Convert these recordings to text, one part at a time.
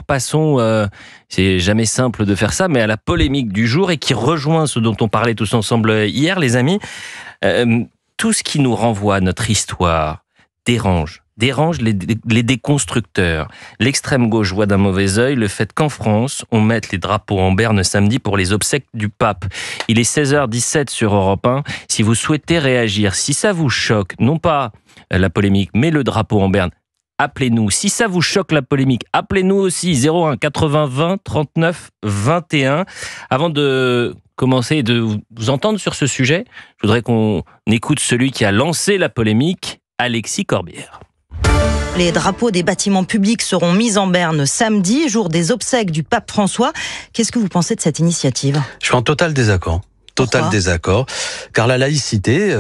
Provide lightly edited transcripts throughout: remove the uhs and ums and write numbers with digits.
Passons, c'est jamais simple de faire ça, mais à la polémique du jour et qui rejoint ce dont on parlait tous ensemble hier, les amis. Tout ce qui nous renvoie à notre histoire dérange les déconstructeurs. L'extrême gauche voit d'un mauvais œil le fait qu'en France, on mette les drapeaux en berne samedi pour les obsèques du pape. Il est 16h17 sur Europe 1. Si vous souhaitez réagir, si ça vous choque, non pas la polémique, mais le drapeau en berne, appelez-nous. Si ça vous choque la polémique, appelez-nous aussi 01 80 20 39 21. Avant de commencer et de vous entendre sur ce sujet, je voudrais qu'on écoute celui qui a lancé la polémique, Alexis Corbière. Les drapeaux des bâtiments publics seront mis en berne samedi, jour des obsèques du pape François. Qu'est-ce que vous pensez de cette initiative ? Je suis en total désaccord. Total désaccord, car la laïcité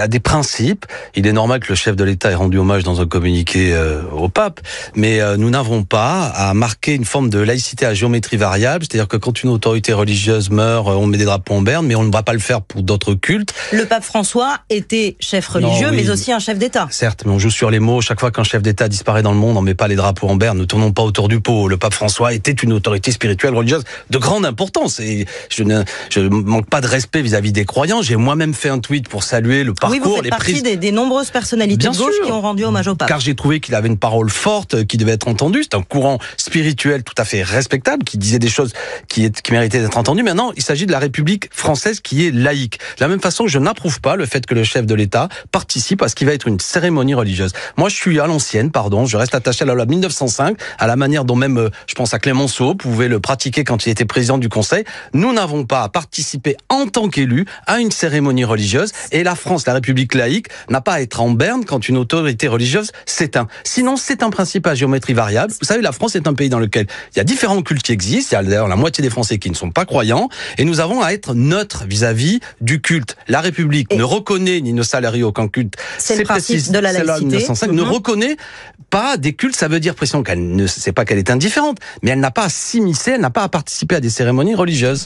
a des principes. Il est normal que le chef de l'État ait rendu hommage dans un communiqué au pape, mais nous n'avons pas à marquer une forme de laïcité à géométrie variable, c'est-à-dire que quand une autorité religieuse meurt, on met des drapeaux en berne, mais on ne va pas le faire pour d'autres cultes. Le pape François était chef religieux, mais aussi un chef d'État. Certes, mais on joue sur les mots. Chaque fois qu'un chef d'État disparaît dans le monde, on ne met pas les drapeaux en berne. Ne tournons pas autour du pot. Le pape François était une autorité spirituelle religieuse de grande importance. Et je ne manque pas de respect vis-à-vis des croyants. J'ai moi-même fait un tweet pour saluer le parcours. Oui, vous faites partie des nombreuses personnalités de gauche qui ont rendu hommage au pape. Car j'ai trouvé qu'il avait une parole forte qui devait être entendue. C'est un courant spirituel tout à fait respectable qui disait des choses qui méritaient d'être entendues. Maintenant, il s'agit de la République française qui est laïque. De la même façon, je n'approuve pas le fait que le chef de l'État participe à ce qui va être une cérémonie religieuse. Moi, je suis à l'ancienne, je reste attaché à la loi 1905, à la manière dont même, je pense à Clémenceau, pouvait le pratiquer quand il était président du Conseil. Nous n'avons pas à participer en tant qu'élu à une cérémonie religieuse, et la France, la République laïque, n'a pas à être en berne quand une autorité religieuse s'éteint. Sinon, c'est un principe à géométrie variable. Vous savez, la France est un pays dans lequel il y a différents cultes qui existent. Il y a d'ailleurs la moitié des Français qui ne sont pas croyants, et nous avons à être neutres vis-à-vis du culte. La République ne reconnaît ni ne salarie aucun culte. C'est le principe de la laïcité. 1905 ne reconnaît pas des cultes. Ça veut dire pression qu'elle ne sait pas qu'elle est indifférente, mais elle n'a pas à s'immiscer, elle n'a pas à participer à des cérémonies religieuses.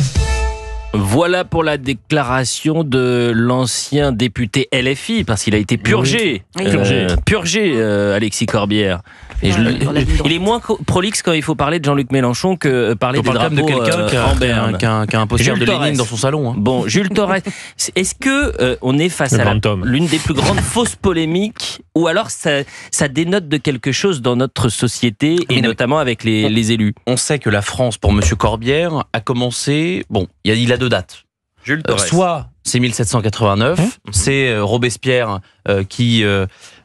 Voilà pour la déclaration de l'ancien député LFI, parce qu'il a été purgé. Purgé, Alexis Corbière. Et il est moins prolixe quand il faut parler de Jean-Luc Mélenchon que parler des drapeaux de quelqu'un en berne. qui a un poster de Lénine dans son salon. Bon, Jules Torres, est-ce que on est face à l'une des plus grandes fausses polémiques, ou alors ça dénote de quelque chose dans notre société, et notamment avec les élus ? On sait que la France, pour Monsieur Corbière, a commencé... Bon, il a deux dates. Soit c'est 1789, c'est Robespierre qui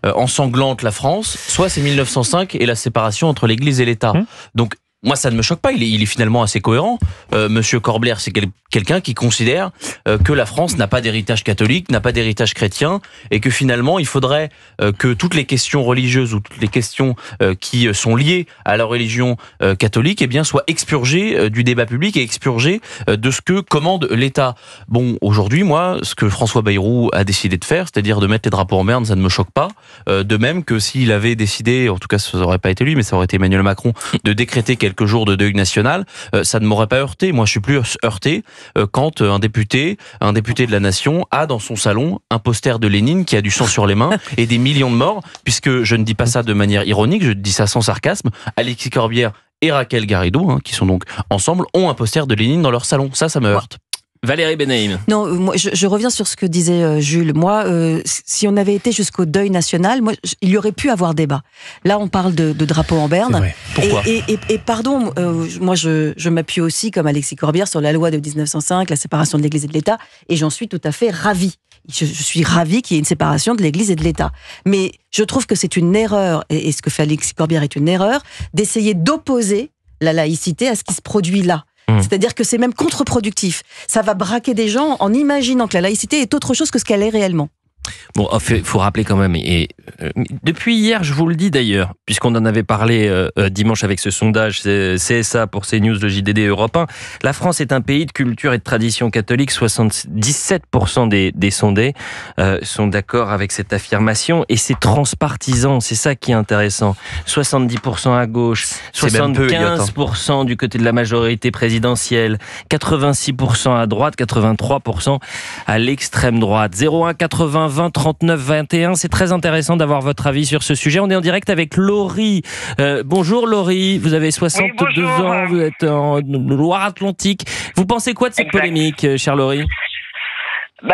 ensanglante la France, soit c'est 1905 et la séparation entre l'Église et l'État. Donc moi, ça ne me choque pas, il est finalement assez cohérent. Monsieur Corbière, c'est quelqu'un qui considère que la France n'a pas d'héritage catholique, n'a pas d'héritage chrétien, et que finalement, il faudrait que toutes les questions religieuses ou toutes les questions qui sont liées à la religion catholique, eh bien, soient expurgées du débat public et expurgées de ce que commande l'État. Bon, aujourd'hui, moi, ce que François Bayrou a décidé de faire, c'est-à-dire de mettre les drapeaux en berne, ça ne me choque pas. De même que s'il avait décidé, en tout cas, ça n'aurait pas été lui, mais ça aurait été Emmanuel Macron, de décréter quelques jours de deuil national, ça ne m'aurait pas heurté. Moi, je suis plus heurté quand un député de la nation a dans son salon un poster de Lénine qui a du sang sur les mains et des millions de morts, puisque je ne dis pas ça de manière ironique, je dis ça sans sarcasme. Alexis Corbière et Raquel Garrido, qui sont donc ensemble, ont un poster de Lénine dans leur salon. Ça me heurte. Valérie Benaïm. Non, moi, je reviens sur ce que disait Jules. Moi, si on avait été jusqu'au deuil national, il y aurait pu avoir débat. Là, on parle de drapeau en berne. Pourquoi ? Et pardon, moi, je m'appuie aussi, comme Alexis Corbière, sur la loi de 1905, la séparation de l'Église et de l'État, et j'en suis tout à fait ravie. Je suis ravie qu'il y ait une séparation de l'Église et de l'État. Mais je trouve que c'est une erreur, et ce que fait Alexis Corbière est une erreur, d'essayer d'opposer la laïcité à ce qui se produit là. C'est-à-dire que c'est même contre-productif. Ça va braquer des gens en imaginant que la laïcité est autre chose que ce qu'elle est réellement. Bon, il faut rappeler quand même, et depuis hier, je vous le dis d'ailleurs, puisqu'on en avait parlé dimanche avec ce sondage CSA pour CNews, le JDD Europe 1, la France est un pays de culture et de tradition catholique. 77% des sondés sont d'accord avec cette affirmation, et c'est transpartisan, c'est ça qui est intéressant. 70% à gauche, 75% du côté de la majorité présidentielle, 86% à droite, 83% à l'extrême droite. 01 80 20 39 21. C'est très intéressant d'avoir votre avis sur ce sujet. On est en direct avec Laurie. Bonjour Laurie, vous avez 62 ans, vous êtes en Loire-Atlantique. Vous pensez quoi de cette polémique, chère Laurie ?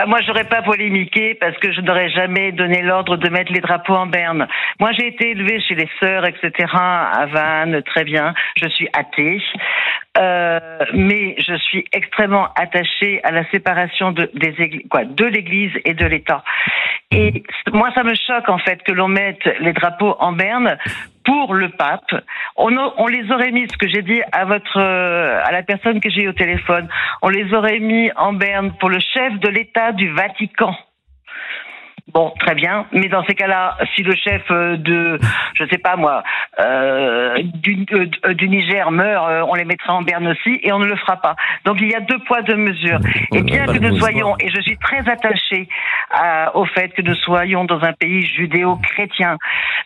Moi, j'aurais pas polémiqué parce que je n'aurais jamais donné l'ordre de mettre les drapeaux en berne. Moi, j'ai été élevée chez les sœurs, etc., à Vannes, très bien. Je suis athée. Mais je suis extrêmement attachée à la séparation de l'Église et de l'État. Et moi, ça me choque, en fait, que l'on mette les drapeaux en berne pour le pape. On les aurait mis, ce que j'ai dit à la personne que j'ai eu au téléphone, on les aurait mis en berne pour le chef de l'État du Vatican. Bon, très bien, mais dans ces cas-là, si le chef je sais pas moi, du Niger meurt, on les mettra en berne aussi, et on ne le fera pas. Donc il y a 2 poids 2 mesures. Et bien que nous soyons, et je suis très attachée au fait que nous soyons dans un pays judéo-chrétien,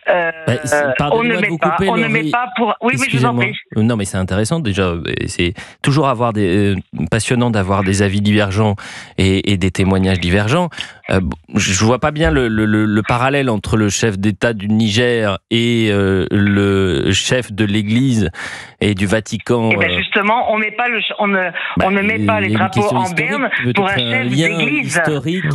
on ne met pas pour. Oui, je vous en prie. Non, mais c'est intéressant déjà. C'est toujours passionnant d'avoir des avis divergents et des témoignages divergents. Je vois pas bien le parallèle entre le chef d'État du Niger et le chef de l'Église et du Vatican. Et bien justement, on ne met pas les drapeaux en berne pour un chef d'Église.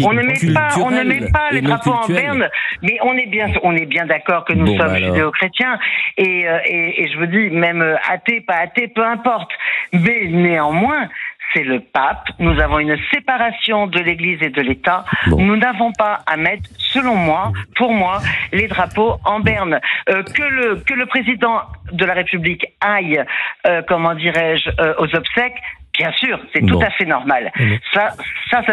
On ne met pas les drapeaux en berne, mais on est bien d'accord que nous sommes judéo-chrétiens et je vous dis, même athée, pas athée, peu importe. Mais néanmoins, c'est le pape. Nous avons une séparation de l'Église et de l'État. Nous n'avons pas à mettre, selon moi, pour moi, les drapeaux en berne. Que le président de la République aille, aux obsèques, bien sûr, c'est tout à fait normal. Ça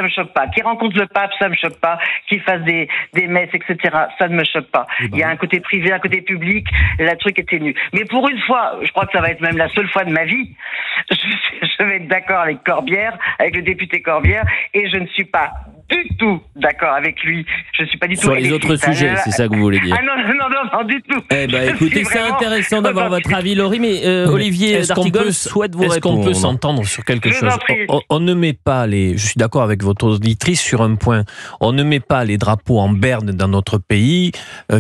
me choque pas. Qu'il rencontre le pape, ça me choque pas. Qu'il fasse des messes, etc., ça ne me choque pas. Il y a un côté privé, un côté public, le truc est ténu. Mais pour une fois, je crois que ça va être même la seule fois de ma vie, je vais être d'accord avec Corbière, avec le député Corbière, et je ne suis pas du tout d'accord avec lui. Je ne suis pas du tout sur les autres sujets, c'est ça que vous voulez dire. Ah non, du tout. Eh ben, écoutez, c'est intéressant d'avoir votre avis, Laurie, mais Olivier d'Artigol souhaite vous répondre. Est-ce qu'on peut s'entendre sur quelque chose ? On ne met pas je suis d'accord avec votre auditrice sur un point. On ne met pas les drapeaux en berne dans notre pays,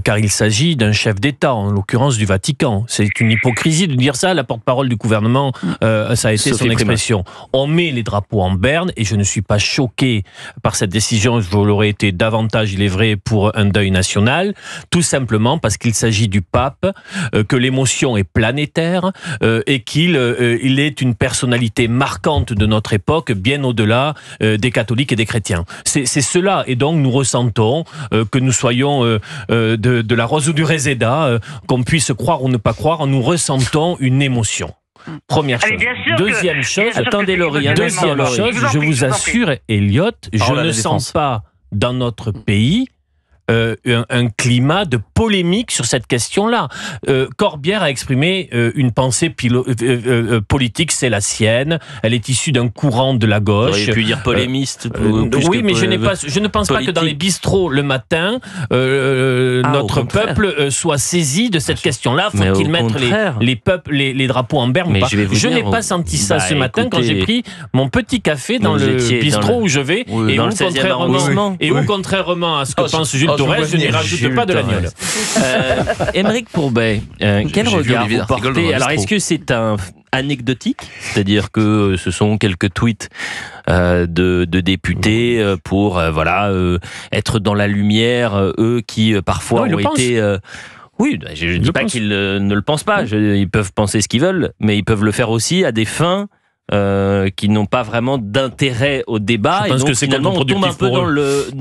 car il s'agit d'un chef d'État, en l'occurrence du Vatican. C'est une hypocrisie de dire ça. La porte-parole du gouvernement, ça a été son expression. On met les drapeaux en berne, et je ne suis pas choqué par cette décision. Je l'aurais été davantage, il est vrai, pour un deuil national, tout simplement parce qu'il s'agit du pape, que l'émotion est planétaire, et qu'il est une personnalité marquante de notre époque, bien au-delà des catholiques et des chrétiens. C'est cela, et donc nous ressentons que nous soyons de la rose ou du réséda, qu'on puisse croire ou ne pas croire, nous ressentons une émotion. Première chose. Deuxième chose, attendez Laurie, je vous assure, Elliot, je ne sens pas dans notre pays un climat de polémique sur cette question-là. Corbière a exprimé une pensée politique, c'est la sienne. Elle est issue d'un courant de la gauche. Vous auriez pu dire polémiste. Oui, mais je ne pense pas que dans les bistrots le matin, notre peuple soit saisi de cette question-là. Faut-il mettre les drapeaux en berne ou pas ? Je n'ai pas senti ça ce matin quand j'ai pris mon petit café dans le bistrot où je vais, et où contrairement à ce que pense Jules Torres, je n'y rajoute pas de l'agneau. Émeric Pourbet, quel regard vous portez ? Alors, est-ce que c'est anecdotique, c'est-à-dire que ce sont quelques tweets de députés pour être dans la lumière, eux qui parfois ont été... Oui, je ne dis pas qu'ils ne le pensent pas, ils peuvent penser ce qu'ils veulent, mais ils peuvent le faire aussi à des fins qui n'ont pas vraiment d'intérêt au débat, et donc finalement on tombe un peu dans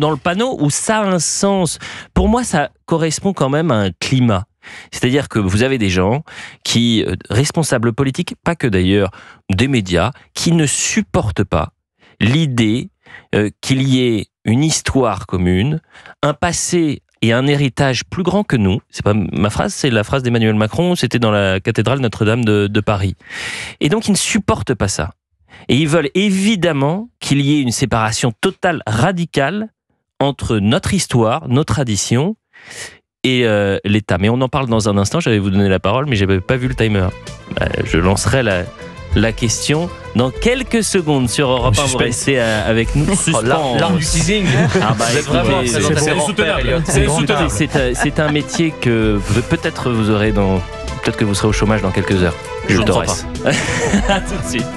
le panneau où ça a un sens. Pour moi, ça correspond quand même à un climat. C'est-à-dire que vous avez des gens qui, responsables politiques, pas que d'ailleurs, des médias, qui ne supportent pas l'idée qu'il y ait une histoire commune, un passé et un héritage plus grand que nous. C'est pas ma phrase, c'est la phrase d'Emmanuel Macron, c'était dans la cathédrale Notre-Dame de Paris. Et donc ils ne supportent pas ça. Et ils veulent évidemment qu'il y ait une séparation totale, radicale, entre notre histoire, nos traditions et l'État. Mais on en parle dans un instant, j'allais vous donner la parole, mais j'avais pas vu le timer. Je lancerai la question dans quelques secondes sur Europe 1. Vous restez avec nous. L'art du teasing. C'est un métier que peut-être vous aurez peut-être que vous serez au chômage dans quelques heures. Je te reste. À tout de suite.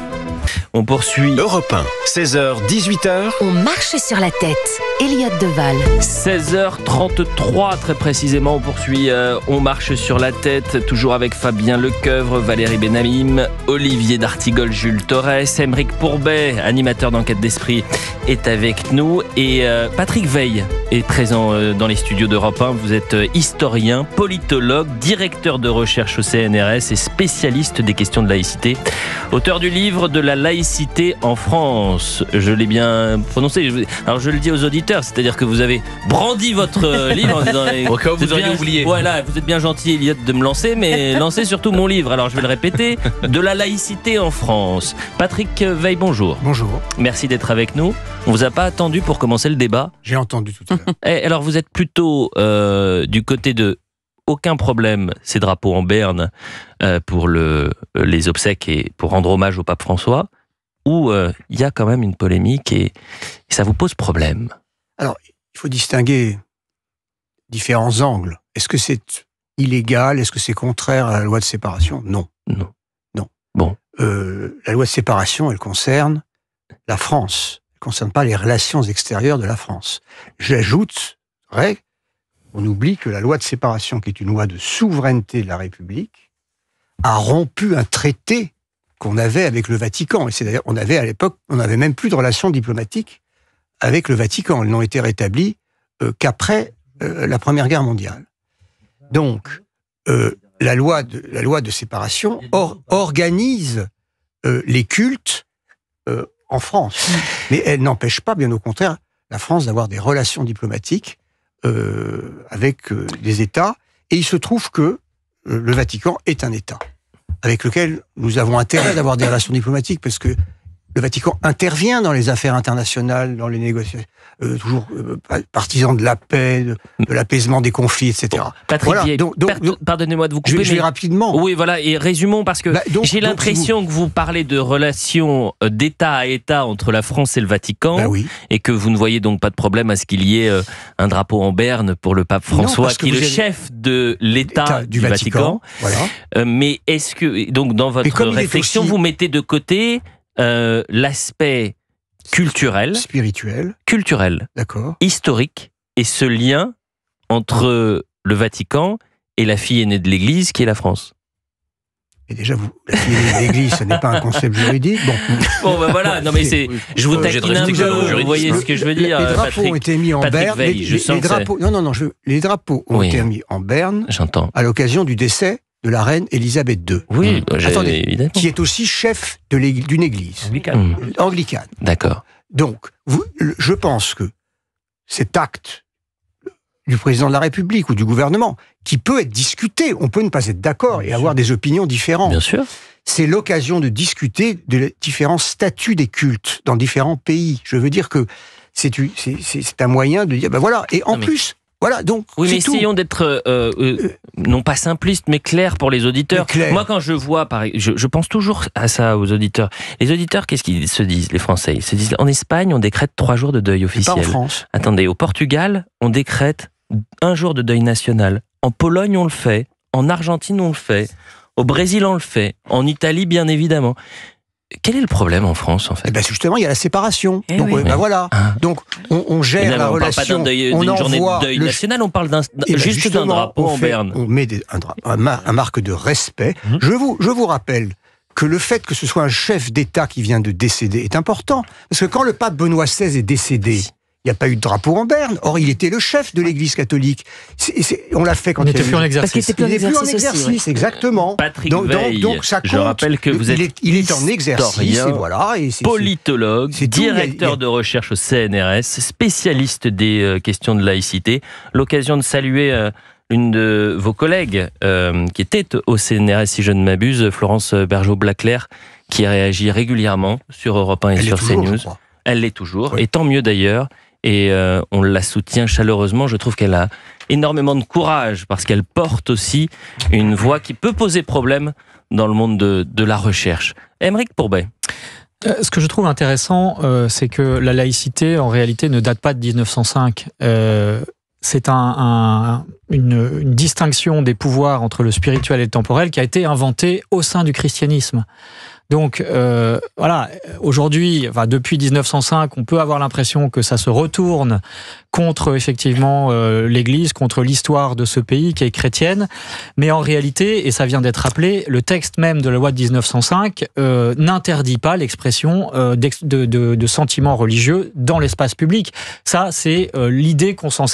On poursuit. Europe 1, 16h, 18h. On marche sur la tête. Elliott Deval. 16h33 très précisément. On poursuit. On marche sur la tête. Toujours avec Fabien Lecoeuvre, Valérie Benhamim, Olivier d'Artigol, Jules Torres, Aymeric Pourbet, animateur d'Enquête d'Esprit, est avec nous. Et Patrick Veil est présent dans les studios d'Europe 1. Vous êtes historien, politologue, directeur de recherche au CNRS et spécialiste des questions de laïcité. Auteur du livre de la laïcité en France. Je l'ai bien prononcé. Alors je le dis aux auditeurs, c'est-à-dire que vous avez brandi votre livre en disant vous auriez oublié. Voilà, vous êtes bien gentil, Elliott, de me lancer, mais lancez surtout mon livre. Alors je vais le répéter. De la laïcité en France. Patrick Veil, bonjour. Bonjour. Merci d'être avec nous. On vous a pas attendu pour commencer le débat. J'ai entendu tout à l'heure. Alors vous êtes plutôt du côté de aucun problème, ces drapeaux en berne pour les obsèques et pour rendre hommage au pape François, où il y a quand même une polémique et ça vous pose problème? Alors, il faut distinguer différents angles. Est-ce que c'est illégal? Est-ce que c'est contraire à la loi de séparation? Non. Non. Non. Bon. La loi de séparation, elle concerne la France. Elle ne concerne pas les relations extérieures de la France. J'ajouterais, on oublie que la loi de séparation, qui est une loi de souveraineté de la République, a rompu un traité qu'on avait avec le Vatican. Et c'est d'ailleurs, on avait à l'époque, on n'avait même plus de relations diplomatiques avec le Vatican. Elles n'ont été rétablies qu'après la Première Guerre mondiale. Donc, la loi de séparation organise les cultes en France. Mais elle n'empêche pas, bien au contraire, la France d'avoir des relations diplomatiques avec des États. Et il se trouve que le Vatican est un État avec lequel nous avons intérêt d'avoir des relations diplomatiques, parce que le Vatican intervient dans les affaires internationales, dans les négociations, toujours partisan de la paix, de l'apaisement des conflits, etc. Bon, Patrick, voilà, pardonnez-moi de vous couper. Je vais rapidement. Oui, voilà, et résumons, parce que j'ai l'impression que vous parlez de relations d'État à État entre la France et le Vatican, oui. Et que vous ne voyez donc pas de problème à ce qu'il y ait un drapeau en berne pour le pape François, qui est le chef de l'État du Vatican. Voilà. Mais est-ce que, donc, dans votre réflexion, vous mettez de côté l'aspect culturel, spirituel, d'accord, historique, et ce lien entre le Vatican et la fille aînée de l'Église qui est la France? Et déjà, la fille aînée de l'Église, ce n'est pas un concept juridique. Bon, ben voilà, non mais c'est, je vous taquine un peu, vous voyez ce que je veux dire. Les drapeaux ont été mis en berne. Les drapeaux ont été mis en berne. J'entends. À l'occasion du décès de la reine Élisabeth II. Oui, attendez, évidemment. Qui est aussi chef d'une église. Anglicane. D'accord. Donc, je pense que cet acte du président de la République ou du gouvernement, qui peut être discuté, on peut ne pas être d'accord et avoir des opinions différentes. Bien sûr. C'est l'occasion de discuter de différents statuts des cultes dans différents pays. Je veux dire que c'est un moyen de dire, ben voilà, et en plus... Voilà, donc. Oui, mais essayons d'être, non pas simpliste, mais clair pour les auditeurs. Moi, quand je vois, je pense toujours à ça aux auditeurs. Les auditeurs, qu'est-ce qu'ils se disent, les Français? Ils se disent, en Espagne, on décrète 3 jours de deuil officiel. Pas en France. Attendez, au Portugal, on décrète 1 jour de deuil national. En Pologne, on le fait. En Argentine, on le fait. Au Brésil, on le fait. En Italie, bien évidemment. Quel est le problème en France, en fait? Justement, il y a la séparation. Donc, voilà. Donc, on gère la relation. On ne parle pas d'une journée de deuil national, on parle juste d'un drapeau en berne. On met un marque de respect. Je vous rappelle que le fait que ce soit un chef d'État qui vient de décéder est important. Parce que quand le pape Benoît XVI est décédé, il n'y a pas eu de drapeau en berne. Or, il était le chef de l'Église catholique. On l'a fait quand il n'était plus en exercice. Il n'est plus en exercice, exactement. Patrick Veil, donc ça compte. Je rappelle que vous êtes il est en exercice, et voilà. Politologue, directeur de recherche au CNRS, spécialiste des questions de laïcité. L'occasion de saluer une de vos collègues qui était au CNRS, si je ne m'abuse, Florence Bergeau-Blaclair, qui réagit régulièrement sur Europe 1 et sur CNews. Elle l'est toujours, oui. Et tant mieux d'ailleurs. Et on la soutient chaleureusement. Je trouve qu'elle a énormément de courage parce qu'elle porte aussi une voix qui peut poser problème dans le monde de la recherche. Aymeric Pourbet. Ce que je trouve intéressant, c'est que la laïcité, en réalité, ne date pas de 1905. C'est une distinction des pouvoirs entre le spirituel et le temporel qui a été inventée au sein du christianisme. Donc voilà, aujourd'hui, depuis 1905, on peut avoir l'impression que ça se retourne contre effectivement l'Église, contre l'histoire de ce pays qui est chrétienne, mais en réalité, et ça vient d'être rappelé, le texte même de la loi de 1905 n'interdit pas l'expression de sentiments religieux dans l'espace public. Ça, c'est l'idée qu'on s'en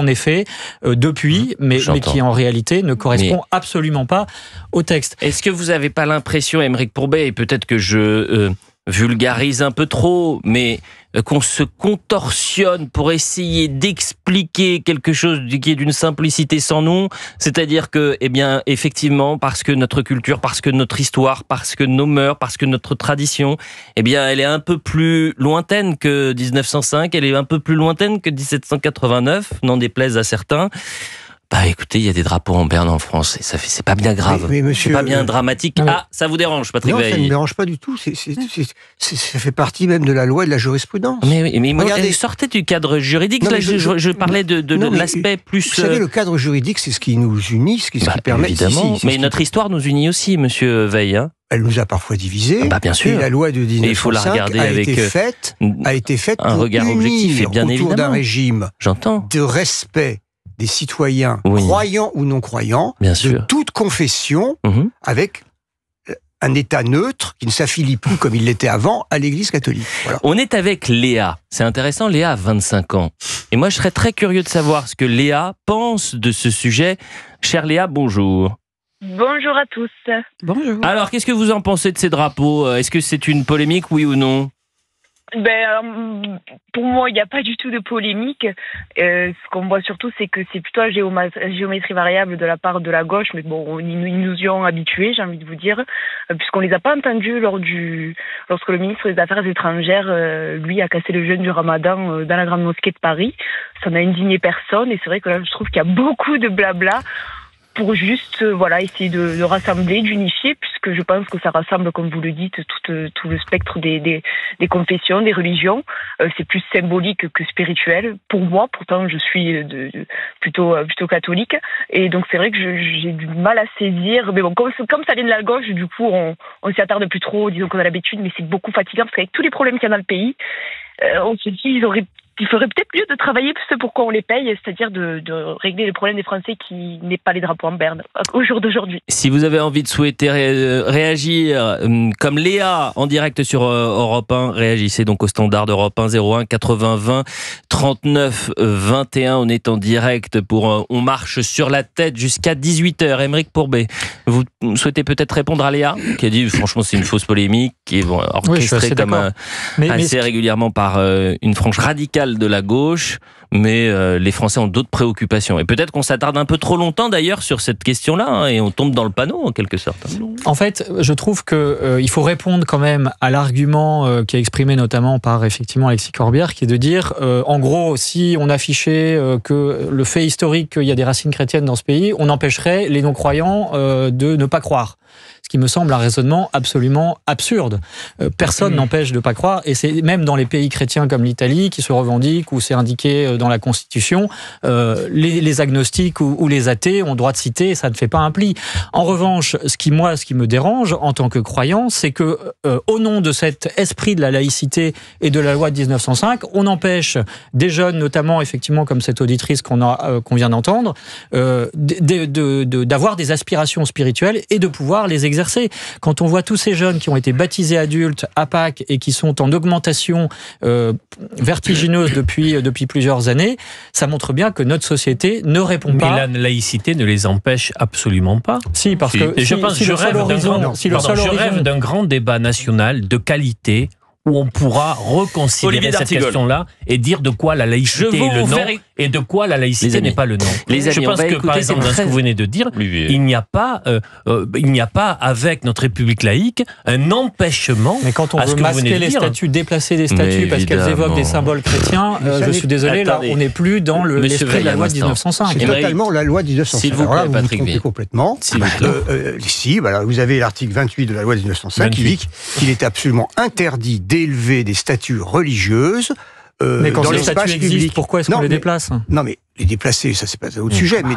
est fait depuis, mais qui en réalité ne correspond absolument pas au texte. Est-ce que vous n'avez pas l'impression, Aymeric Pourbet, et peut-être que je vulgarise un peu trop, mais qu'on se contorsionne pour essayer d'expliquer quelque chose qui est d'une simplicité sans nom, c'est-à-dire que, eh bien, effectivement, parce que notre culture, parce que notre histoire, parce que nos mœurs, parce que notre tradition, eh bien, elle est un peu plus lointaine que 1905, elle est un peu plus lointaine que 1789, n'en déplaise à certains. Bah écoutez, il y a des drapeaux en berne en France, et c'est pas bien grave, mais monsieur, c'est pas bien dramatique. Ça vous dérange, Patrick Veil? Non, ça ne me dérange pas du tout, ça fait partie même de la loi et de la jurisprudence. Mais regardez, sortez du cadre juridique, là je parlais de l'aspect plus... Vous savez, le cadre juridique, c'est ce qui nous unit, ce qui permet... Évidemment, mais notre histoire nous unit aussi, monsieur Veil, hein. Elle nous a parfois divisés. Bien sûr. Et la loi de 1905 il faut la regarder a été faite un pour regard objectif, et bien autour évidemment d'un régime de respect des citoyens, croyants ou non croyants, de toute confession, avec un État neutre qui ne s'affilie plus comme il l'était avant à l'Église catholique. Voilà. On est avec Léa. C'est intéressant, Léa a 25 ans. Et moi, je serais très curieux de savoir ce que Léa pense de ce sujet. Chère Léa, bonjour. Bonjour à tous. Bonjour. Alors, qu'est-ce que vous en pensez de ces drapeaux? Est-ce que c'est une polémique, oui ou non? Pour moi, il n'y a pas du tout de polémique. Ce qu'on voit surtout, c'est que c'est plutôt la géométrie variable de la part de la gauche, mais bon, ils nous y ont habitués, j'ai envie de vous dire, puisqu'on les a pas entendus lorsque le ministre des Affaires étrangères, lui, a cassé le jeûne du Ramadan dans la grande mosquée de Paris. Ça n'a indigné personne, et c'est vrai que là, je trouve qu'il y a beaucoup de blabla pour juste essayer de rassembler, d'unifier, puisque je pense que ça rassemble, comme vous le dites, tout le spectre des confessions, des religions. C'est plus symbolique que spirituel. Pour moi, pourtant, je suis plutôt catholique. Et donc, c'est vrai que j'ai du mal à saisir. Mais bon, comme ça vient de la gauche, du coup, on s'y attarde plus trop. Disons qu'on a l'habitude, mais c'est beaucoup fatigant, parce qu'avec tous les problèmes qu'il y a dans le pays, on se dit il faudrait peut-être mieux de travailler ce pourquoi on les paye, c'est-à-dire de régler les problèmes des Français qui n'est pas les drapeaux en berne au jour d'aujourd'hui. Si vous avez envie de souhaiter réagir comme Léa en direct sur Europe 1, réagissez donc au standard d'Europe 1 01 80 20 39 21. On est en direct pour On marche sur la tête jusqu'à 18h. Aymeric Pourbet, vous souhaitez peut-être répondre à Léa qui a dit franchement c'est une fausse polémique qui est orchestrée assez régulièrement par une frange radicale de la gauche, mais les Français ont d'autres préoccupations. Et peut-être qu'on s'attarde un peu trop longtemps d'ailleurs sur cette question-là, et on tombe dans le panneau en quelque sorte. En fait, je trouve qu'il faut répondre quand même à l'argument qui est exprimé notamment par effectivement Alexis Corbière, qui est de dire, en gros, si on affichait que le fait historique qu'il y a des racines chrétiennes dans ce pays, on empêcherait les non-croyants de ne pas croire. Ce qui me semble un raisonnement absolument absurde. Personne n'empêche de ne pas croire, et c'est même dans les pays chrétiens comme l'Italie, qui se revendiquent, où c'est indiqué dans la Constitution, les agnostiques ou les athées ont droit de citer, et ça ne fait pas un pli. En revanche, ce qui me dérange en tant que croyant, c'est que au nom de cet esprit de la laïcité et de la loi de 1905, on empêche des jeunes, notamment effectivement comme cette auditrice qu'on vient d'entendre, d'avoir des aspirations spirituelles et de pouvoir les exercer. Quand on voit tous ces jeunes qui ont été baptisés adultes à Pâques et qui sont en augmentation vertigineuse depuis plusieurs années, ça montre bien que notre société ne répond pas. Mais la laïcité ne les empêche absolument pas. Si, parce que je rêve d'un grand débat national de qualité où on pourra reconsidérer cette question-là et dire de quoi la laïcité est le nom et de quoi la laïcité n'est pas le nom. Les amis, je pense que, par exemple, dans ce que vous venez de dire, il n'y a pas avec notre République laïque un empêchement. Mais quand on veut masquer les statues, déplacer des statues parce qu'elles évoquent des symboles chrétiens, je suis désolé, là, on n'est plus dans l'esprit de la loi de 1905. C'est totalement la loi de 1905. S'il vous plaît, alors là, Patrick, vous vous trompez complètement. Si, voilà, vous avez l'article 28 de la loi de 1905 qui dit qu'il est absolument interdit d'élever des statues religieuses mais quand dans les statues existent, pourquoi est-ce qu'on les déplace? Non, mais les déplacer, ça c'est pas un autre sujet. Mais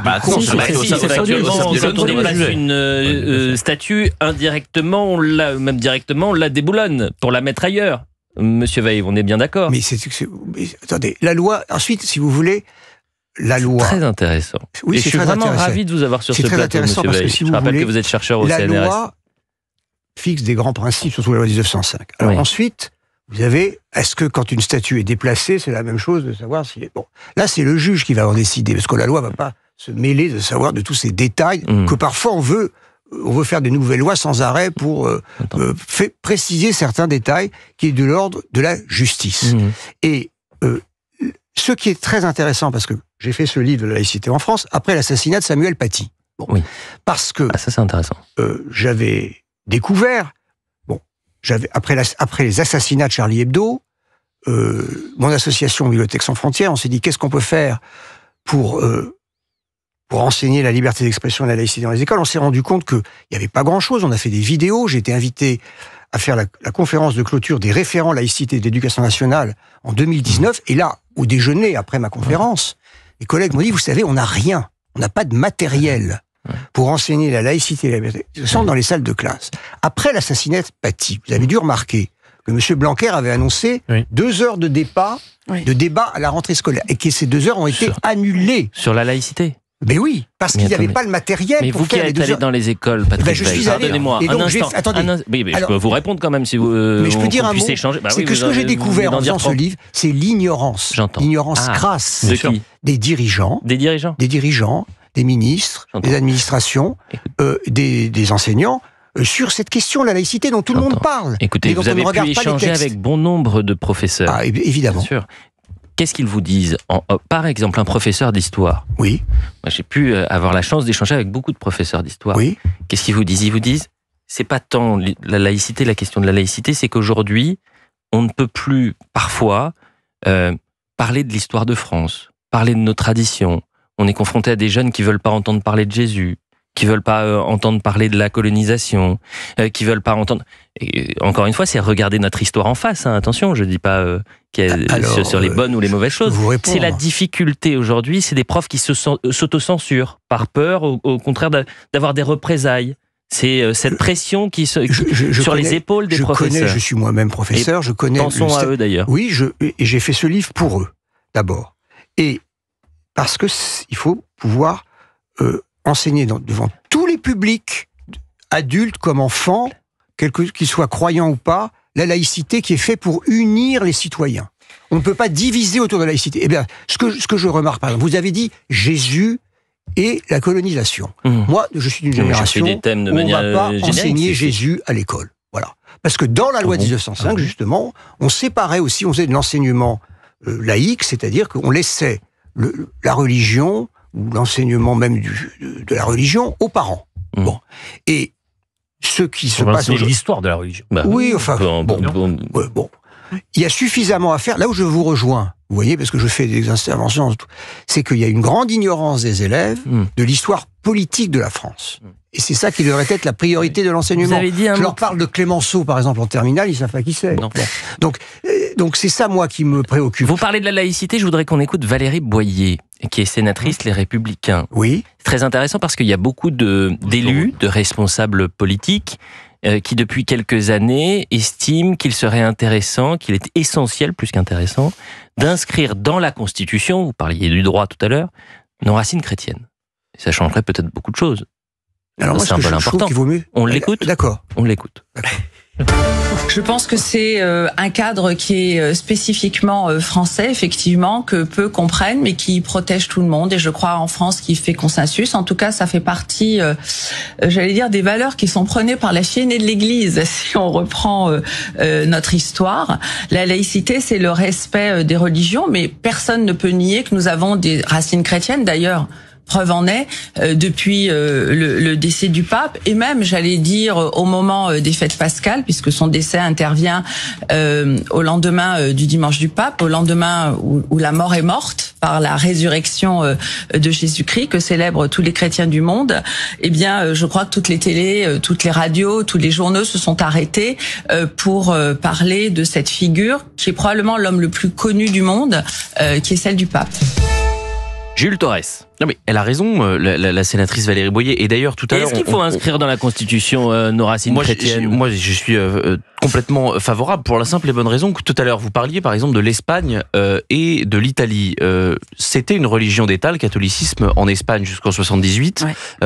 une statue indirectement, même directement, on la déboulonne pour la mettre ailleurs. Monsieur Veil, on est bien d'accord. Mais attendez, la loi. Ensuite, si vous voulez, la loi. Très intéressant. Oui, je suis vraiment ravi de vous avoir sur ce plateau, Monsieur Veil. Je rappelle que vous êtes chercheur au CNRS. La loi fixe des grands principes, surtout la loi de 1905. Alors ensuite. Vous avez, est-ce que quand une statue est déplacée, c'est la même chose de savoir si... Bon, là, c'est le juge qui va en décider, parce que la loi ne va pas se mêler de savoir de tous ces détails, que parfois on veut faire des nouvelles lois sans arrêt pour préciser certains détails qui est de l'ordre de la justice. Et ce qui est très intéressant, parce que j'ai fait ce livre de la laïcité en France, après l'assassinat de Samuel Paty. Bon, parce que... ça, c'est intéressant. J'avais découvert... Après les assassinats de Charlie Hebdo, mon association Bibliothèques sans frontières, on s'est dit qu'est-ce qu'on peut faire pour enseigner la liberté d'expression et la laïcité dans les écoles. On s'est rendu compte qu'il n'y avait pas grand-chose. On a fait des vidéos. J'ai été invité à faire la conférence de clôture des référents laïcité de l'éducation nationale en 2019. Et là, au déjeuner, après ma conférence, les collègues m'ont dit, vous savez, on n'a rien. On n'a pas de matériel pour enseigner la laïcité et la liberté dans les salles de classe. Après l'assassinat de Paty, vous avez dû remarquer que M. Blanquer avait annoncé 2 heures de débat à la rentrée scolaire, et que ces 2 heures ont été annulées. Sur la laïcité? Mais oui, parce qu'il n'y avait pas le matériel pour faire les 2 heures. Mais vous qui êtes allé dans les écoles, Patrick, je suis allé. Pardonnez-moi, un instant. Attendez. Je peux vous répondre quand même si vous mais je peux dire un mot. Échanger. C'est que ce que j'ai découvert en faisant ce livre, c'est l'ignorance. L'ignorance crasse des dirigeants. Des dirigeants, des ministres, des administrations, des enseignants, sur cette question de la laïcité dont tout le monde parle. Écoutez, vous avez pu échanger avec bon nombre de professeurs. Ah, évidemment. Bien sûr. Qu'est-ce qu'ils vous disent par exemple, un professeur d'histoire. Oui. Moi, j'ai pu avoir la chance d'échanger avec beaucoup de professeurs d'histoire. Oui. Qu'est-ce qu'ils vous disent? Ils vous disent, c'est pas tant la laïcité, la question de la laïcité, c'est qu'aujourd'hui, on ne peut plus, parfois, parler de l'histoire de France, parler de nos traditions. On est confronté à des jeunes qui veulent pas entendre parler de Jésus, qui veulent pas entendre parler de la colonisation, qui veulent pas entendre... Et, encore une fois, c'est regarder notre histoire en face. Hein. Attention, je dis pas sur les bonnes ou les mauvaises choses. C'est la difficulté aujourd'hui, c'est des profs qui s'autocensurent par peur, au contraire, d'avoir des représailles. C'est cette pression qui sur les épaules des professeurs. Je suis moi-même professeur, je connais... Pensons à eux d'ailleurs. Oui, et j'ai fait ce livre pour eux, d'abord. Et parce que il faut pouvoir enseigner devant tous les publics, adultes comme enfants, qu'ils soient croyants ou pas, la laïcité qui est faite pour unir les citoyens. On ne peut pas diviser autour de la laïcité. Eh bien, ce que je remarque, par exemple, vous avez dit Jésus et la colonisation. Moi, je suis d'une génération où on ne va pas enseigner Jésus à l'école. Voilà. Parce que dans la loi de 1905, justement, on séparait aussi, on faisait de l'enseignement laïque, c'est-à-dire qu'on laissait la religion, ou l'enseignement même de la religion, aux parents. Bon. Et ce qui se passe... C'est l'histoire de la religion. Oui, enfin... Bon. Il y a suffisamment à faire. Là où je vous rejoins, vous voyez, parce que je fais des interventions, c'est qu'il y a une grande ignorance des élèves de l'histoire politique de la France. Et c'est ça qui devrait être la priorité de l'enseignement. Je leur parle de Clémenceau, par exemple, en terminale, ils ne savent pas qui c'est. Donc c'est ça, moi, qui me préoccupe. Vous parlez de la laïcité, je voudrais qu'on écoute Valérie Boyer, qui est sénatrice Les Républicains. Oui. C'est très intéressant parce qu'il y a beaucoup d'élus, de responsables politiques, qui depuis quelques années estiment qu'il serait intéressant, qu'il est essentiel, plus qu'intéressant, d'inscrire dans la Constitution, vous parliez du droit tout à l'heure, nos racines chrétiennes. Et ça changerait peut-être beaucoup de choses. Alors moi, c'est un peu important. Vaut mieux... On l'écoute ? D'accord. On l'écoute. Je pense que c'est un cadre qui est spécifiquement français, effectivement, que peu comprennent, mais qui protège tout le monde. Et je crois en France qui fait consensus. En tout cas, ça fait partie, j'allais dire, des valeurs qui sont prônées par la chaînée de l'Église. Si on reprend notre histoire, la laïcité, c'est le respect des religions, mais personne ne peut nier que nous avons des racines chrétiennes. D'ailleurs, preuve en est, depuis le décès du pape, et même, j'allais dire, au moment des fêtes pascales, puisque son décès intervient au lendemain du dimanche du pape, au lendemain où la mort est morte par la résurrection de Jésus-Christ, que célèbrent tous les chrétiens du monde. Eh bien, je crois que toutes les télés, toutes les radios, tous les journaux se sont arrêtés pour parler de cette figure qui est probablement l'homme le plus connu du monde, qui est celle du pape. Jules Torres. Non mais elle a raison, la sénatrice Valérie Boyer. Et d'ailleurs, tout à l'heure... Est-ce qu'il faut inscrire dans la Constitution nos racines chrétiennes ? Moi, je suis complètement favorable pour la simple et bonne raison que tout à l'heure, vous parliez par exemple de l'Espagne et de l'Italie. C'était une religion d'État, le catholicisme, en Espagne jusqu'en 78,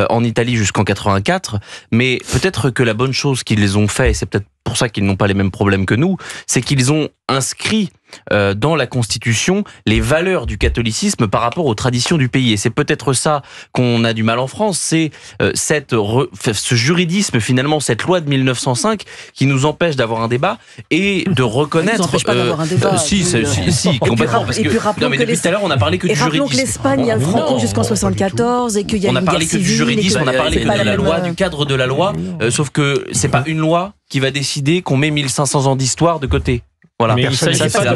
en Italie jusqu'en 84. Mais peut-être que la bonne chose qu'ils les ont fait, et c'est peut-être pour ça qu'ils n'ont pas les mêmes problèmes que nous, c'est qu'ils ont inscrit dans la Constitution les valeurs du catholicisme par rapport aux traditions du pays. Et c'est peut-être ça qu'on a du mal en France, c'est ce juridisme finalement, cette loi de 1905 qui nous empêche d'avoir un débat et de reconnaître... Ça nous empêche pas d'avoir un débat. Si, complètement. Parce que, non, mais depuis tout à l'heure, on a parlé que du juridisme. Rappelons que l'Espagne, il y a le Franco jusqu'en 74 et qu'il y a on a parlé que du juridisme, on a parlé que de la loi, du cadre de la loi, sauf que c'est pas une loi qui va décider qu'on met 1500 ans d'histoire de côté. Voilà. Mais il s'agit pas de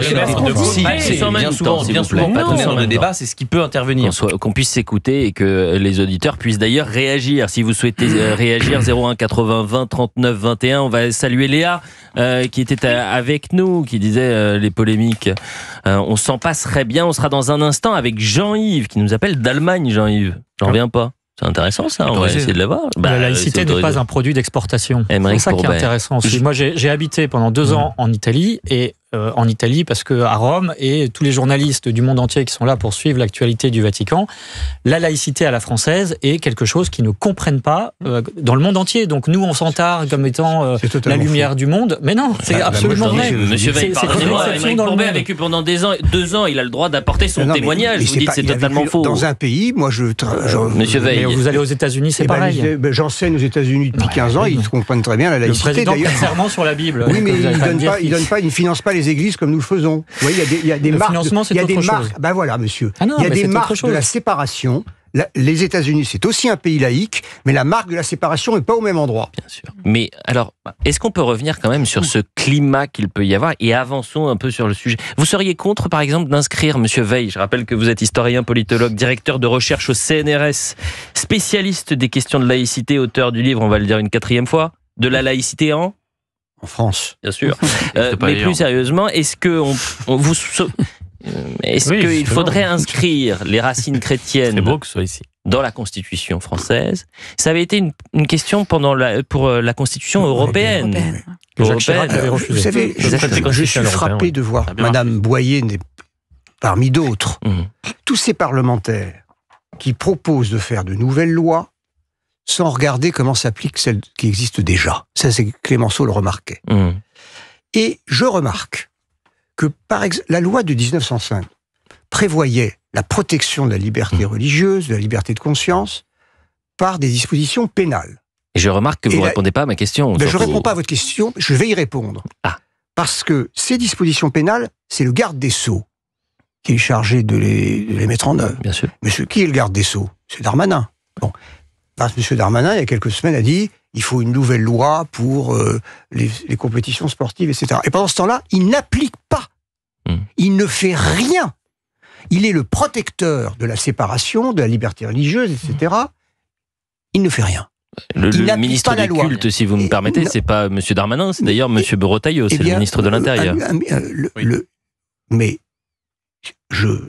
bien souvent, pas tous dans le débat, c'est ce qui peut intervenir. Qu'on puisse s'écouter et que les auditeurs puissent d'ailleurs réagir. Si vous souhaitez réagir, 01 80 20 39 21. On va saluer Léa qui était avec nous, qui disait les polémiques. On s'en passerait bien. On sera dans un instant avec Jean-Yves qui nous appelle d'Allemagne. Jean-Yves, j'en reviens pas. C'est intéressant ça, on va essayer de l'avoir. La laïcité n'est pas un produit d'exportation. C'est ça qui est intéressant aussi. Moi j'ai habité pendant 2 ans en Italie, et parce que à Rome, et tous les journalistes du monde entier qui sont là pour suivre l'actualité du Vatican, la laïcité à la française est quelque chose qu'ils ne comprennent pas dans le monde entier. Donc nous on s'entargue comme étant la lumière du monde, mais non, c'est absolument vrai. Monsieur Veil, pardonnez-moi, Émeric Courbet a vécu pendant 2 ans, il a le droit d'apporter son témoignage. Vous dites c'est totalement faux. Dans un pays, moi Monsieur Veil, vous allez aux États-Unis, c'est pareil. J'enseigne aux États-Unis depuis 15 ans, ils comprennent très bien la laïcité. Le président prête serment sur la Bible. Oui, mais il ne finance pas les églises comme nous le faisons. Vous voyez, il y a des marques. Il y a des marques. Ben voilà, monsieur. Il y a des marques de la séparation. Les États-Unis, c'est aussi un pays laïque, mais la marque de la séparation n'est pas au même endroit. Bien sûr. Mais alors, est-ce qu'on peut revenir quand même sur ce climat qu'il peut y avoir et avançons un peu sur le sujet. Vous seriez contre, par exemple, d'inscrire, monsieur Veil, je rappelle que vous êtes historien, politologue, directeur de recherche au CNRS, spécialiste des questions de laïcité, auteur du livre, on va le dire une 4e fois, de la laïcité en France. Bien sûr. Mais plus sérieusement, est-ce que qu'il faudrait inscrire les racines chrétiennes dans la Constitution française? Ça avait été une question pour la Constitution européenne. Vous savez, je suis frappé de voir Madame Boyer, parmi d'autres, tous ces parlementaires qui proposent de faire de nouvelles lois sans regarder comment s'applique celle qui existe déjà. Ça, c'est Clémenceau le remarquait. Et je remarque que, par exemple, la loi de 1905 prévoyait la protection de la liberté religieuse, de la liberté de conscience, par des dispositions pénales. Et je remarque que vous ne répondez pas à ma question. Je ne réponds pas à votre question, je vais y répondre. Parce que ces dispositions pénales, c'est le garde des Sceaux qui est chargé de les mettre en œuvre. Bien sûr. Mais qui est le garde des Sceaux? C'est Darmanin. Bon. Parce que M. Darmanin, il y a quelques semaines, a dit il faut une nouvelle loi pour les compétitions sportives, etc. Et pendant ce temps-là, il n'applique pas. Il ne fait rien. Il est le protecteur de la séparation, de la liberté religieuse, etc. Il ne fait rien. Le ministre des cultes, si vous me permettez, c'est pas M. Darmanin, c'est d'ailleurs M. Retailleau, c'est le ministre de l'Intérieur. Mais je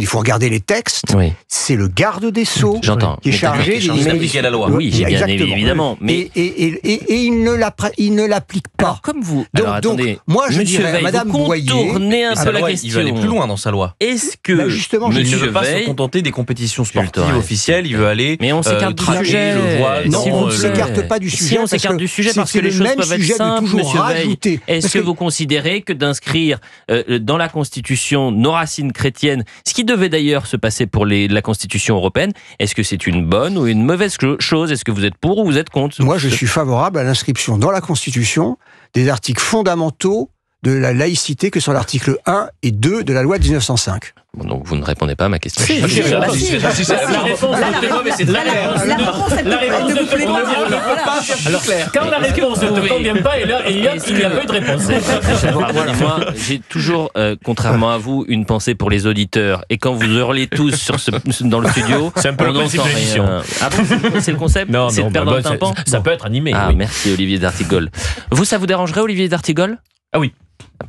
il faut regarder les textes. Oui. C'est le garde des Sceaux qui est chargé d'appliquer la loi. Oui, bien évidemment. Mais et il ne l'applique pas. Alors, comme vous. Donc, attendez. Moi, je Monsieur dirais, Veil, Madame vous Boyer, contournez un peu la loi, question. il veut aller plus loin dans sa loi. Est-ce que justement, il ne Monsieur veut pas Veil se contenter des compétitions sportives officielles, il veut aller mais on s'écarte du traquer sujet. le voile. Non, on ne s'écarte pas du sujet. Si on s'écarte du sujet parce que les choses peuvent être simples, Monsieur Veil. Est-ce que vous considérez que d'inscrire dans la Constitution nos racines chrétiennes, ce qui devait d'ailleurs se passer pour la Constitution européenne, est-ce que c'est une bonne ou une mauvaise chose? Est-ce que vous êtes pour ou vous êtes contre? Moi, je suis favorable à l'inscription dans la Constitution des articles fondamentaux de la laïcité que sur l'article 1 et 2 de la loi de 1905. Bon, donc vous ne répondez pas à ma question. La réponse quand la réponse ne te convient pas, il n'y a pas eu de réponse. Moi, j'ai toujours, contrairement à vous, une pensée pour les auditeurs. Et quand vous hurlez tous dans le studio, c'est un peu le principe de l'émission. Ah bon, c'est le concept? Non, c'est de perdre le tympan. Ça peut être animé. Ah, oui. Merci Olivier d'Artigol. Vous, ça vous dérangerait, Olivier d'Artigol? Ah oui.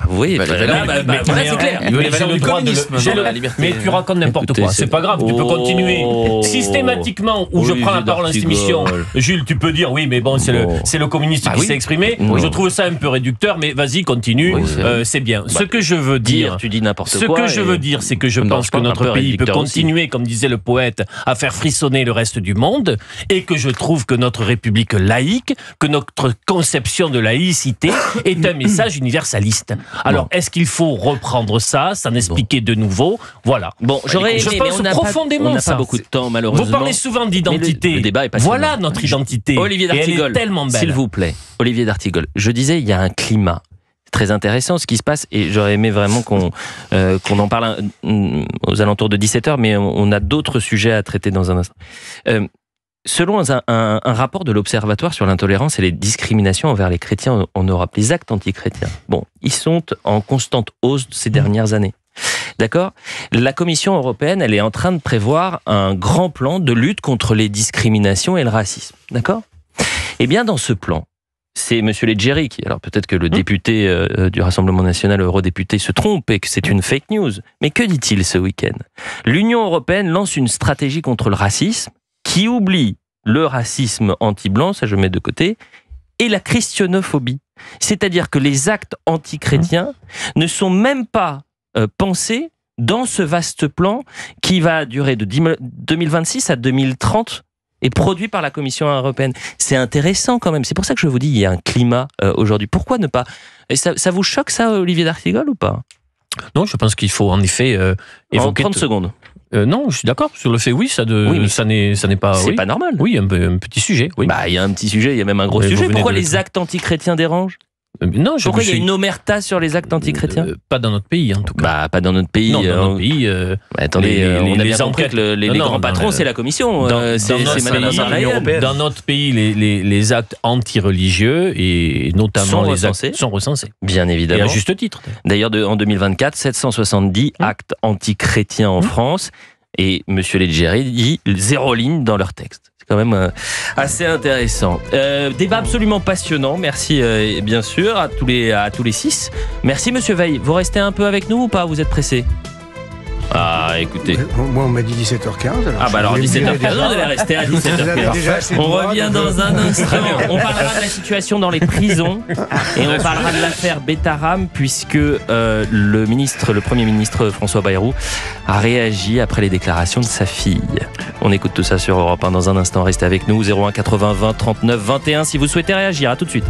Vous voyez, c'est clair. J'ai le droit de la liberté. Mais tu racontes n'importe quoi. C'est pas grave, tu peux continuer. Systématiquement, où je prends la parole dans cette émission, Jules, tu peux dire oui, mais bon, c'est le communiste qui s'est exprimé. Je trouve ça un peu réducteur, mais vas-y, continue. C'est bien. Ce que je veux dire, tu dis n'importe quoi. Ce que je veux dire, c'est que je pense que notre pays peut continuer, comme disait le poète, à faire frissonner le reste du monde, et que je trouve que notre République laïque, que notre conception de laïcité est un message universaliste. Alors, est-ce qu'il faut reprendre ça, s'en expliquer de nouveau? Voilà. Bon, je pense profondément on n'a ça. pas beaucoup de temps, malheureusement. Vous parlez souvent d'identité. Le débat est passionnant. Voilà notre identité. Olivier d'Artigol, tellement belle. s'il vous plaît. Olivier d'Artigol, je disais, il y a un climat très intéressant ce qui se passe, et j'aurais aimé vraiment qu'on en parle aux alentours de 17h, mais on a d'autres sujets à traiter dans un instant. Selon un rapport de l'Observatoire sur l'intolérance et les discriminations envers les chrétiens en Europe, les actes antichrétiens, ils sont en constante hausse ces dernières années. D'accord ? La Commission européenne, elle est en train de prévoir un grand plan de lutte contre les discriminations et le racisme. D'accord ? Eh bien, dans ce plan, c'est M. Leggeri qui, alors peut-être que le député du Rassemblement national eurodéputé se trompe et que c'est une fake news, mais que dit-il ce week-end ? L'Union européenne lance une stratégie contre le racisme qui oublie le racisme anti-blanc, ça je mets de côté, et la christianophobie. C'est-à-dire que les actes anti-chrétiens ne sont même pas pensés dans ce vaste plan qui va durer de 2026 à 2030 et produit par la Commission européenne. C'est intéressant quand même. C'est pour ça que je vous dis, il y a un climat aujourd'hui. Pourquoi ne pas... Et ça vous choque ça, Olivier d'Artigol, ou pas ? Non, je pense qu'il faut en effet évoquer... En 30 secondes. Non, je suis d'accord sur le fait. Oui, ça n'est pas. C'est pas normal. Oui, un petit sujet. Oui. Il y a un petit sujet, il y a même un gros sujet. Pourquoi les actes antichrétiens dérangent ? Non, pourquoi il y a une omerta sur les actes antichrétiens ? Pas dans notre pays, en tout cas. Pas dans notre pays. Non, dans notre pays. Attendez, on a bien compris que les grands patrons, c'est la Commission. C'est Madame Sarraïen. Dans notre pays, les actes anti-religieux et notamment les actes sont recensés. Bien évidemment. Et à juste titre. D'ailleurs, en 2024, 770 actes anti-chrétiens en France. Et M. Leggeri dit 0 ligne dans leur texte. C'est quand même assez intéressant. Débat absolument passionnant. Merci bien sûr à tous les 6. Merci Monsieur Veil. Vous restez un peu avec nous ou pas ? Vous êtes pressé ? Ah, écoutez. Moi, on m'a dit 17h15. Alors 17h15, on allait rester à 17h15. On revient dans un instant. On parlera de la situation dans les prisons et on parlera de l'affaire Betaram puisque le Premier ministre François Bayrou a réagi après les déclarations de sa fille. On écoute tout ça sur Europe 1 dans un instant. Restez avec nous, 01 80 20 39 21 si vous souhaitez réagir. À tout de suite.